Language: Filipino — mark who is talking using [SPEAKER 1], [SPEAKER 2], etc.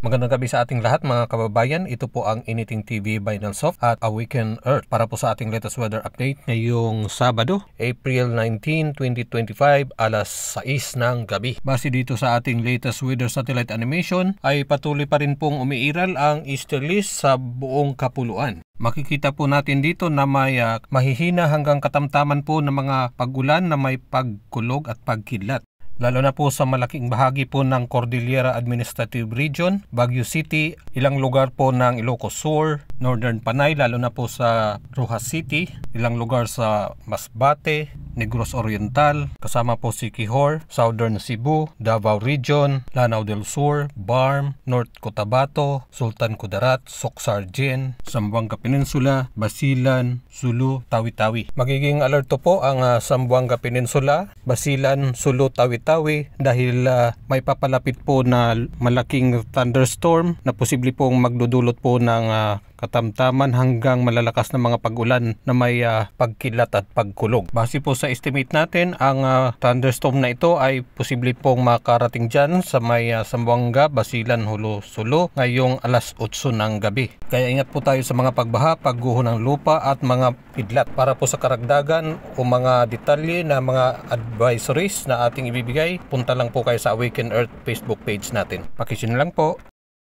[SPEAKER 1] Magandang gabi sa ating lahat mga kababayan. Ito po ang Anything TV by Nelsoft at Awaken Earth para po sa ating latest weather update ngayong Sabado, April 19, 2025 alas 6 ng gabi. Base dito sa ating latest weather satellite animation ay patuloy pa rin pong umiiral ang easterlies sa buong kapuluan. Makikita po natin dito na may mahihina hanggang katamtaman po ng mga pag-ulan na may pagkulog at pagkidlat. Lalo na po sa malaking bahagi po ng Cordillera Administrative Region, Baguio City, ilang lugar po ng Ilocos Sur, Northern Panay, lalo na po sa Rojas City, ilang lugar sa Masbate, Negros Oriental, kasama po si Quijor, Southern Cebu, Davao Region, Lanao del Sur, Barm, North Cotabato, Sultan Kudarat, Soc-Sargen, Zamboanga Peninsula, Basilan, Sulu, Tawi-Tawi. Magiging alerto po ang Zamboanga Peninsula, Basilan, Sulu, Tawi-Tawi dahil may papalapit po na malaking thunderstorm na posible pong magdudulot po ng katamtaman hanggang malalakas na mga pag-ulan na may pagkilat at pagkulog. Base po sa estimate natin, ang thunderstorm na ito ay posible pong makarating dyan sa may Zamboanga, Basilan, Hulu, Sulu ngayong alas 8 ng gabi. Kaya ingat po tayo sa mga pagbaha, pagguho ng lupa at mga pidlat. Para po sa karagdagan o mga detalye na mga advisories na ating ibibigay, punta lang po kayo sa Awaken Earth Facebook page natin. Pakisyon lang po.